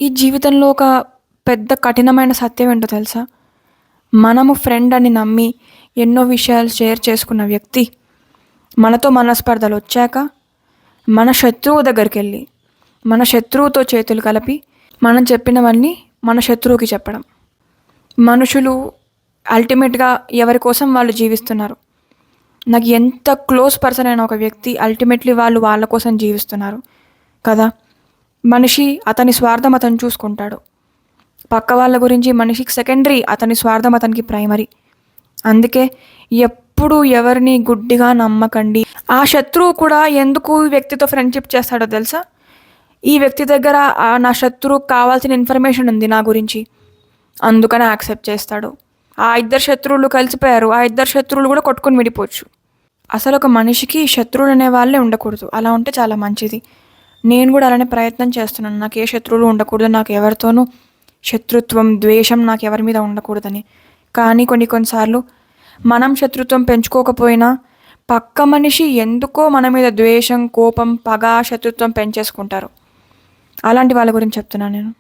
ఈ జీవితంలో ఒక పెద్ద కఠినమైన సత్యం ఏంటో తెలుసా? మనము ఫ్రెండ్ అని నమ్మి ఎన్నో విషయాలు షేర్ చేసుకున్న వ్యక్తి మనతో మనస్పర్ధలొచ్చాక మన శత్రువు దగ్గరికెళ్ళి, మన శత్రువుతో చేతులు కలిపి మనం చెప్పినవన్నీ మన శత్రువుకి చెప్పడం. మనుషులు అల్టిమేట్‌గా ఎవరి కోసం వాళ్ళు జీవిస్తున్నారు. నాకు ఎంత క్లోజ్ పర్సన్ అయిన ఒక వ్యక్తి అల్టిమేట్‌లీ వాళ్ళు వాళ్ళ కోసం జీవిస్తున్నారు కదా! మనిషి అతని స్వార్థం అతను చూసుకుంటాడు. పక్క వాళ్ళ గురించి మనిషికి సెకండరీ, అతని స్వార్థం అతనికి ప్రైమరీ. అందుకే ఎప్పుడు ఎవరిని గుడ్డిగా నమ్మకండి. ఆ శత్రువు కూడా ఎందుకు ఈ వ్యక్తితో ఫ్రెండ్‌షిప్ చేస్తాడో తెలుసా? ఈ వ్యక్తి దగ్గర నా శత్రువుకి కావాల్సిన ఇన్ఫర్మేషన్ ఉంది నా గురించి. అందుకని యాక్సెప్ట్ చేస్తాడు. ఆ ఇద్దరు శత్రువులు కలిసిపోయారు. ఆ ఇద్దరు శత్రువులు కూడా కొట్టుకొని విడిపోవచ్చు. అసలు ఒక మనిషికి శత్రువులు అనే వాళ్ళే ఉండకూడదు. అలా ఉంటే చాలా మంచిది. నేను కూడా అలానే ప్రయత్నం చేస్తున్నాను. నాకు ఏ శత్రువులు ఉండకూడదు. నాకు ఎవరితోనూ శత్రుత్వం, ద్వేషం నాకు ఎవరి మీద ఉండకూడదని. కానీ కొన్నిసార్లు మనం శత్రుత్వం పెంచుకోకపోయినా పక్క మనిషి ఎందుకో మన మీద ద్వేషం, కోపం, పగ, శత్రుత్వం పెంచేసుకుంటారు. అలాంటి వాళ్ళ గురించి చెప్తున్నాను నేను.